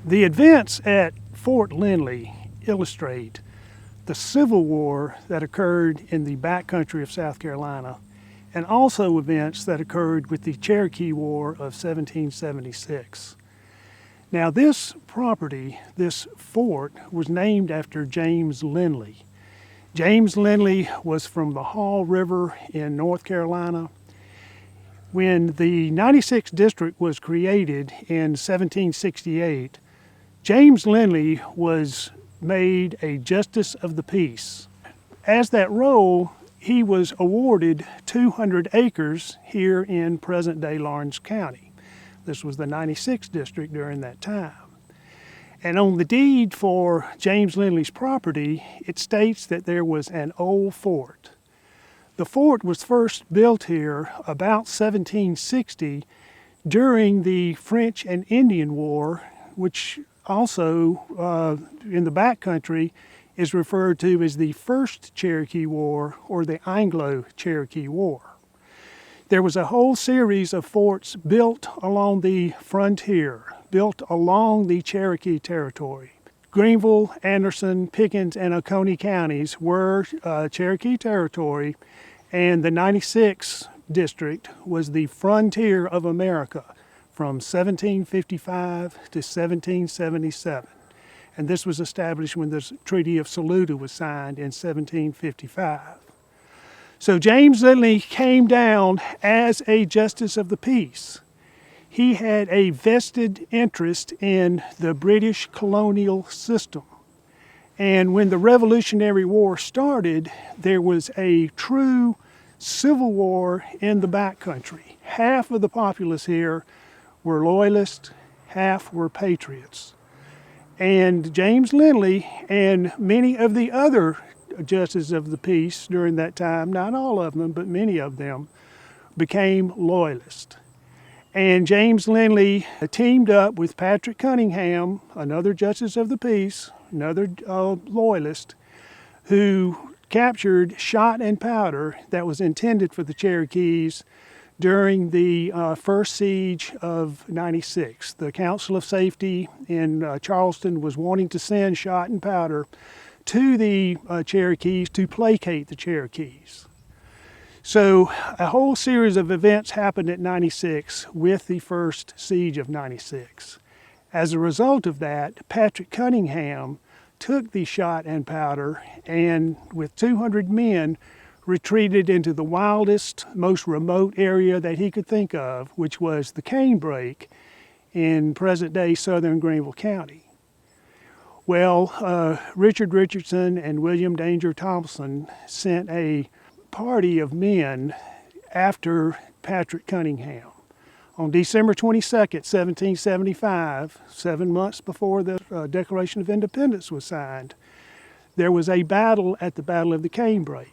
The events at Fort Lindley illustrate the Civil War that occurred in the backcountry of South Carolina, and also events that occurred with the Cherokee War of 1776. Now this property, this fort, was named after James Lindley. James Lindley was from the Hall River in North Carolina. When the 96th District was created in 1768, James Lindley was made a Justice of the Peace. As that role, he was awarded 200 acres here in present-day Lawrence County. This was the 96th District during that time. And on the deed for James Lindley's property, it states that there was an old fort. The fort was first built here about 1760 during the French and Indian War, which also in the backcountry is referred to as the First Cherokee War or the Anglo-Cherokee War. There was a whole series of forts built along the frontier, built along the Cherokee territory. Greenville, Anderson, Pickens, and Oconee counties were Cherokee territory, and the 96th District was the frontier of America from 1755 to 1777. And this was established when the Treaty of Saluda was signed in 1755. So James Lindley came down as a Justice of the Peace. He had a vested interest in the British colonial system. And when the Revolutionary War started, there was a true civil war in the backcountry. Half of the populace here were loyalists, half were patriots. And James Lindley and many of the other justices of the peace during that time, not all of them, but many of them, became loyalists. And James Lindley teamed up with Patrick Cunningham, another justice of the peace, another loyalist, who captured shot and powder that was intended for the Cherokees during the first siege of 96. The Council of Safety in Charleston was wanting to send shot and powder to the Cherokees to placate the Cherokees. So a whole series of events happened at 96 with the first siege of 96. As a result of that, Patrick Cunningham took the shot and powder and with 200 men retreated into the wildest, most remote area that he could think of, which was the Canebrake in present-day southern Greenville County. Well, Richard Richardson and William Danger Thompson sent a party of men after Patrick Cunningham. On December 22nd, 1775, 7 months before the Declaration of Independence was signed, there was a battle at the Battle of the Canebrake.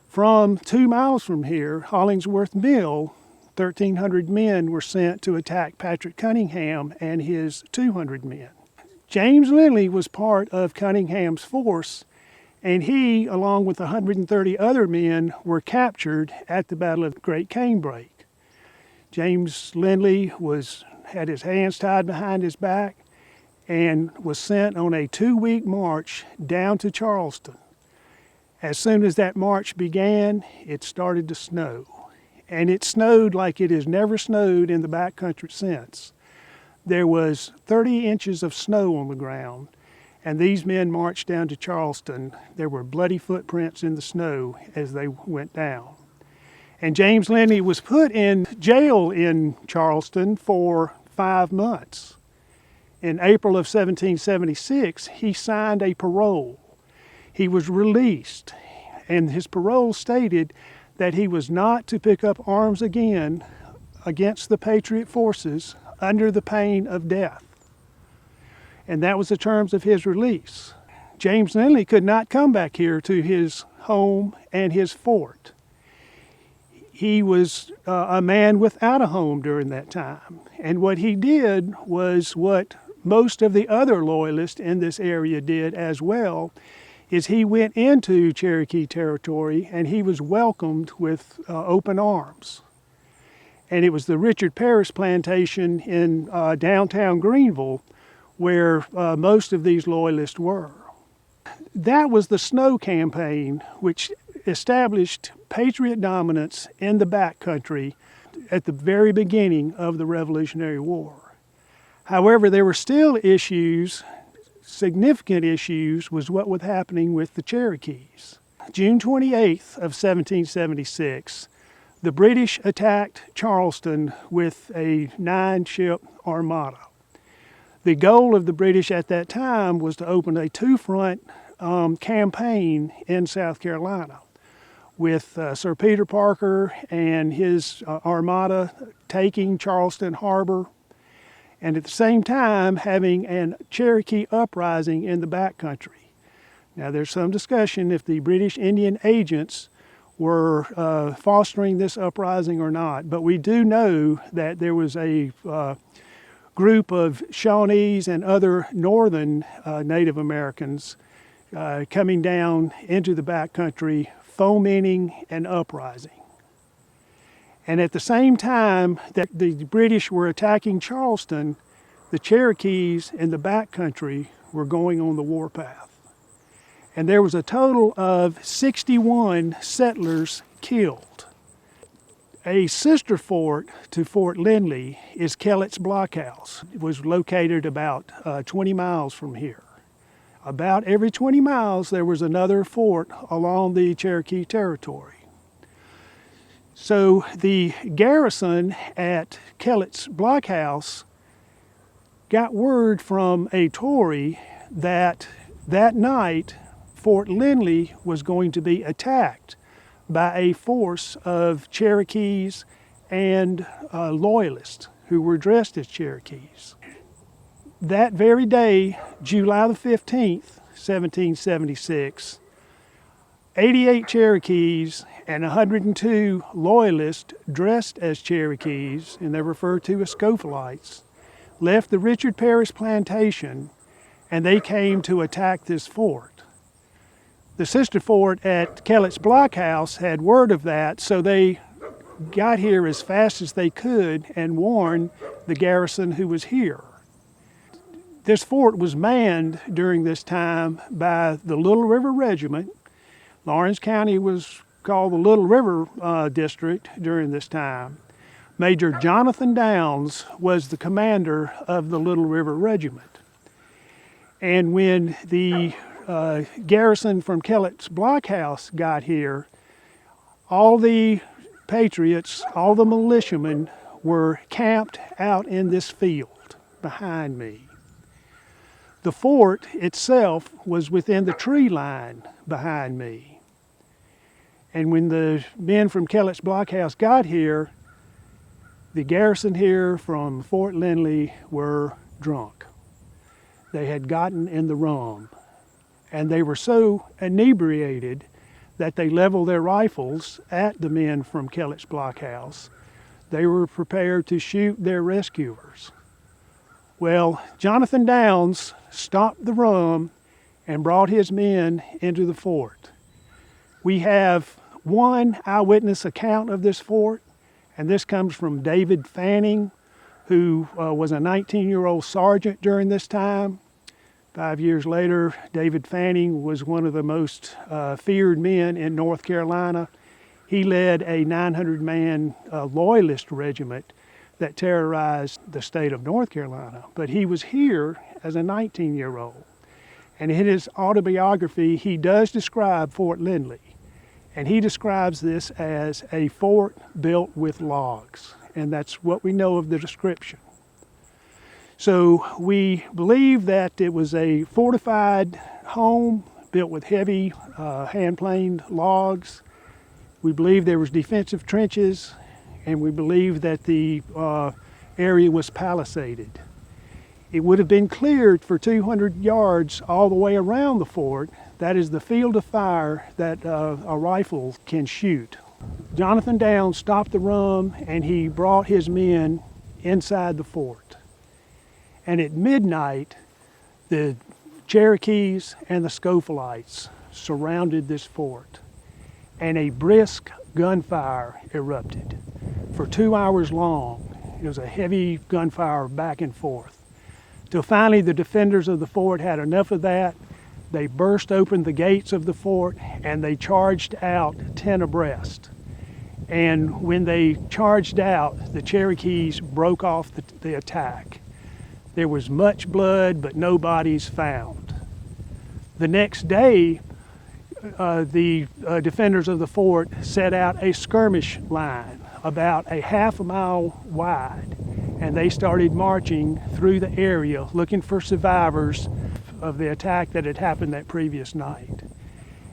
From 2 miles from here, Hollingsworth Mill, 1,300 men were sent to attack Patrick Cunningham and his 200 men. James Lindley was part of Cunningham's force, and he, along with 130 other men, were captured at the Battle of the Great Canebrake. James Lindley had his hands tied behind his back and was sent on a 2-week march down to Charleston. As soon as that march began, it started to snow. And it snowed like it has never snowed in the backcountry since. There was 30 inches of snow on the ground, and these men marched down to Charleston. There were bloody footprints in the snow as they went down. And James Lindley was put in jail in Charleston for 5 months. In April of 1776, he signed a parole. He was released, and his parole stated that he was not to pick up arms again against the Patriot forces under the pain of death. And that was the terms of his release. James Lindley could not come back here to his home and his fort. He was a man without a home during that time. And what he did was what most of the other loyalists in this area did as well, is he went into Cherokee territory and he was welcomed with open arms. And it was the Richard Paris plantation in downtown Greenville where most of these loyalists were. That was the Snow Campaign, which established Patriot dominance in the backcountry at the very beginning of the Revolutionary War. However, there were still issues, significant issues, was what was happening with the Cherokees. June 28th of 1776, the British attacked Charleston with a 9-ship armada. The goal of the British at that time was to open a two-front campaign in South Carolina, with Sir Peter Parker and his armada taking Charleston Harbor, and at the same time having a Cherokee uprising in the backcountry. Now, there's some discussion if the British Indian agents were fostering this uprising or not, but we do know that there was a group of Shawnees and other northern Native Americans coming down into the backcountry, fomenting an uprising. And at the same time that the British were attacking Charleston, the Cherokees in the backcountry were going on the warpath. And there was a total of 61 settlers killed. A sister fort to Fort Lindley is Kellett's Blockhouse. It was located about 20 miles from here. About every 20 miles there was another fort along the Cherokee territory. So the garrison at Kellett's Blockhouse got word from a Tory that night Fort Lindley was going to be attacked by a force of Cherokees and Loyalists who were dressed as Cherokees. That very day, July the 15th, 1776, 88 Cherokees and 102 Loyalists dressed as Cherokees, and they're referred to as Scophilites, left the Richard Paris plantation, and they came to attack this fort. The sister fort at Kellett's Blockhouse had word of that, so they got here as fast as they could and warned the garrison who was here. This fort was manned during this time by the Little River Regiment. Lawrence County was called the Little River District during this time. Major Jonathan Downs was the commander of the Little River Regiment. And when the garrison from Kellett's Blockhouse got here, all the patriots, all the militiamen were camped out in this field behind me. The fort itself was within the tree line behind me. And when the men from Kellett's Blockhouse got here, the garrison here from Fort Lindley were drunk. They had gotten in the rum, and they were so inebriated that they leveled their rifles at the men from Kellett's Blockhouse. They were prepared to shoot their rescuers. Well, Jonathan Downs stopped the rum and brought his men into the fort. We have one eyewitness account of this fort, and this comes from David Fanning, who was a 19-year-old sergeant during this time. 5 years later, David Fanning was one of the most feared men in North Carolina. He led a 900-man Loyalist regiment that terrorized the state of North Carolina. But he was here as a 19-year-old. And in his autobiography, he does describe Fort Lindley. And he describes this as a fort built with logs. And that's what we know of the description. So we believe that it was a fortified home built with heavy hand-planed logs. We believe there was defensive trenches, and we believe that the area was palisaded. It would have been cleared for 200 yards all the way around the fort. That is the field of fire that a rifle can shoot. Jonathan Downs stopped the rum, and he brought his men inside the fort. And at midnight, the Cherokees and the Scophilites surrounded this fort, and a brisk gunfire erupted for 2 hours long. It was a heavy gunfire back and forth. till finally the defenders of the fort had enough of that. They burst open the gates of the fort and they charged out 10 abreast. And when they charged out, the Cherokees broke off the attack. There was much blood, but no bodies found. The next day, the defenders of the fort set out a skirmish line about a half a mile wide, and they started marching through the area looking for survivors of the attack that had happened that previous night.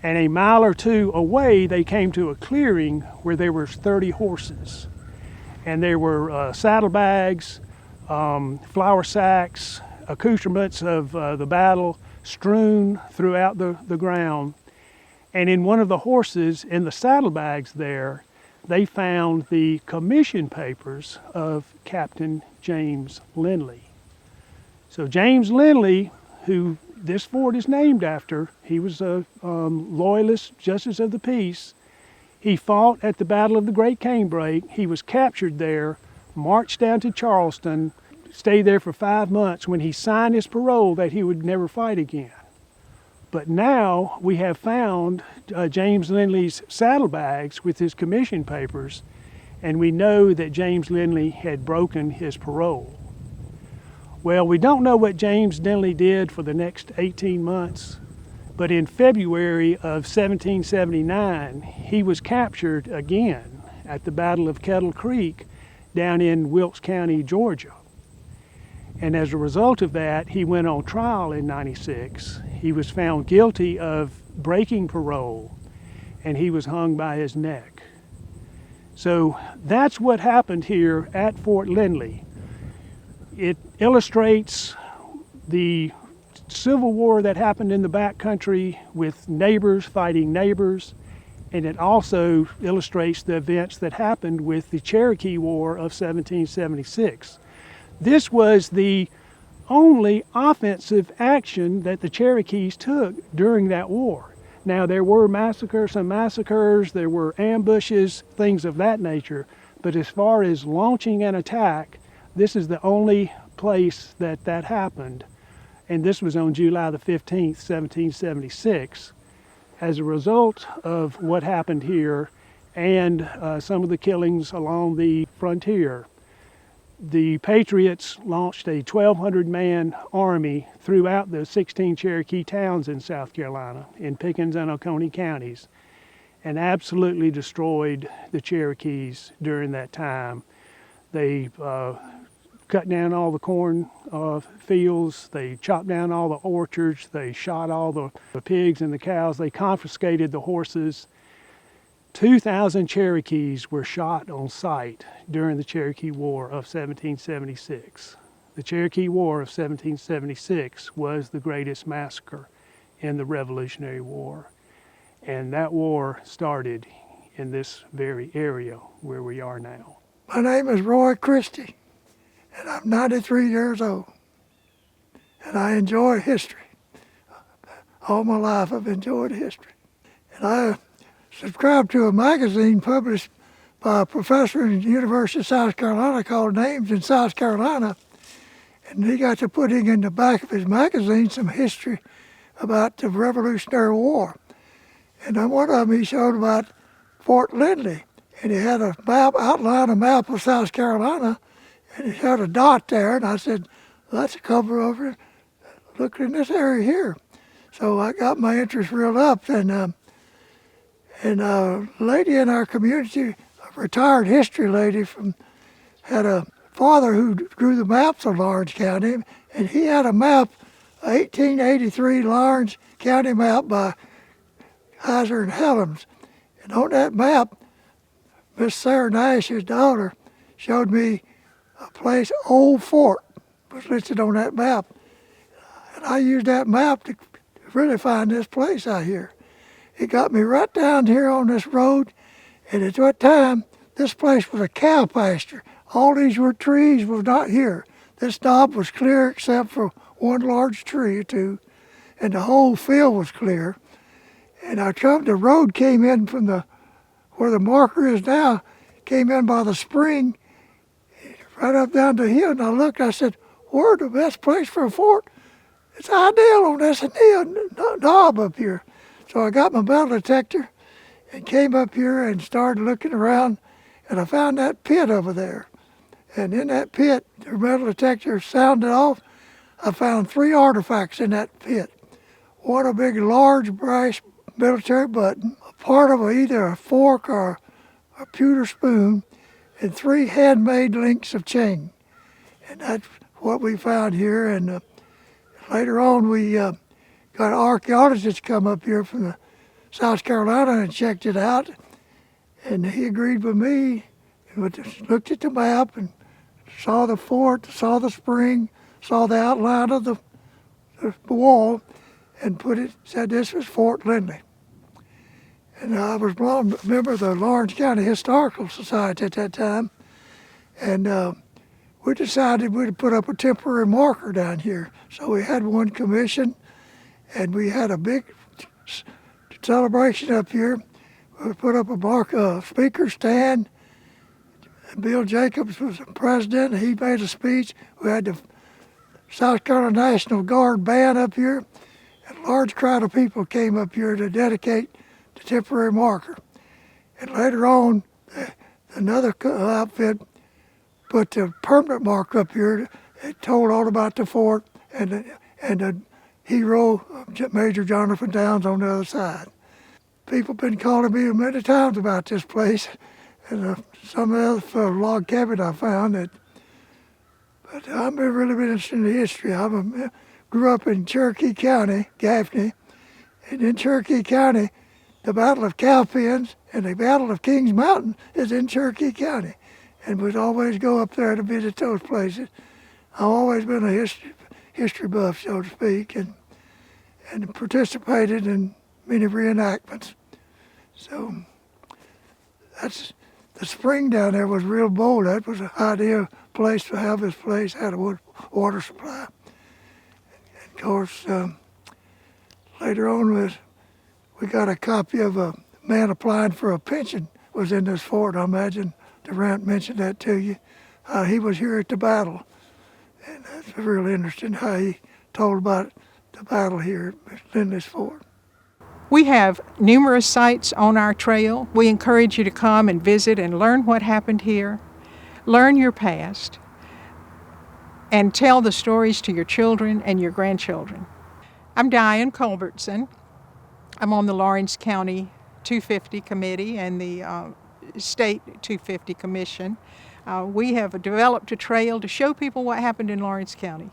And a mile or two away, they came to a clearing where there were 30 horses. And there were saddlebags, flour sacks, accoutrements of the battle strewn throughout the ground. And in one of the horses, in the saddlebags there, they found the commission papers of Captain James Lindley. So James Lindley, who this fort is named after, he was a loyalist justice of the peace. He fought at the Battle of the Great Canebrake. He was captured there, marched down to Charleston, stayed there for 5 months when he signed his parole that he would never fight again. But now we have found James Lindley's saddlebags with his commission papers, and we know that James Lindley had broken his parole. Well, we don't know what James Lindley did for the next 18 months, but in February of 1779, he was captured again at the Battle of Kettle Creek down in Wilkes County, Georgia. And as a result of that, he went on trial in '96. He was found guilty of breaking parole, and he was hung by his neck. So that's what happened here at Fort Lindley. It illustrates the Civil War that happened in the backcountry with neighbors fighting neighbors, and it also illustrates the events that happened with the Cherokee War of 1776. This was the only offensive action that the Cherokees took during that war. Now, there were some massacres, there were ambushes, things of that nature, but as far as launching an attack, this is the only place that happened, and this was on July the 15th, 1776. As a result of what happened here and some of the killings along the frontier, the Patriots launched a 1,200-man army throughout the 16 Cherokee towns in South Carolina, in Pickens and Oconee counties, and absolutely destroyed the Cherokees during that time. They cut down all the corn fields, they chopped down all the orchards, they shot all the pigs and the cows, they confiscated the horses. 2,000 Cherokees were shot on sight during the Cherokee War of 1776. The Cherokee War of 1776 was the greatest massacre in the Revolutionary War. And that war started in this very area where we are now. My name is Roy Christie, and I'm 93 years old. And I enjoy history. All my life I've enjoyed history. And I subscribed to a magazine published by a professor in the University of South Carolina called Names in South Carolina. And he got to putting in the back of his magazine some history about the Revolutionary War. And on one of them he showed about Fort Lindley. And he had a map, a map of South Carolina, and he had a dot there. And I said, let's cover over it. Look in this area here. So I got my interest reeled up. And a lady in our community, a retired history lady, had a father who drew the maps of Lawrence County, and he had a map, 1883 Lawrence County map by Heiser and Helms. And on that map, Miss Sarah Nash, his daughter, showed me a place, Old Fort, was listed on that map. And I used that map to really find this place out here. It got me right down here on this road, and at that time, this place was a cow pasture. All these were trees was not here. This knob was clear except for one large tree or two, and the whole field was clear. And the road came in from where the marker is now, came in by the spring, right up down the hill, and I looked, I said, we're the best place for a fort. It's ideal on this knob up here. So I got my metal detector and came up here and started looking around, and I found that pit over there. And in that pit, the metal detector sounded off. I found 3 artifacts in that pit. One a big, large, brass military button, a part of either a fork or a pewter spoon, and 3 handmade links of chain. And that's what we found here. And later on, we got an archaeologist come up here from South Carolina and checked it out. And he agreed with me and looked at the map and saw the fort, saw the spring, saw the outline of the wall, and said this was Fort Lindley. And I was a member of the Lawrence County Historical Society at that time, and we decided we'd put up a temporary marker down here. So we had one commissioned, and we had a big celebration up here. We put up a speaker stand. Bill Jacobs was the president. He made a speech. We had the South Carolina National Guard band up here. And a large crowd of people came up here to dedicate the temporary marker. And later on, another outfit put the permanent marker up here. It told all about the fort and the hero, Major Jonathan Downs, on the other side. People been calling me many times about this place, and some other log cabin I found. But I've really been interested in the history. I grew up in Cherokee County, Gaffney, and in Cherokee County, the Battle of Cowpens and the Battle of Kings Mountain is in Cherokee County, and we'd always go up there to visit those places. I've always been a history buff, so to speak, and participated in many reenactments. So that's the spring down there was real bold. That was an ideal place to have this place, had a water supply. And of course, later on we got a copy of a man applying for a pension was in this fort. I imagine Durant mentioned that to you. He was here at the battle. And that's really interesting how he told about the battle here at Lindley's Fort. We have numerous sites on our trail. We encourage you to come and visit and learn what happened here, learn your past, and tell the stories to your children and your grandchildren. I'm Diane Culbertson. I'm on the Lawrence County 250 Committee and the State 250 Commission. We have developed a trail to show people what happened in Lawrence County.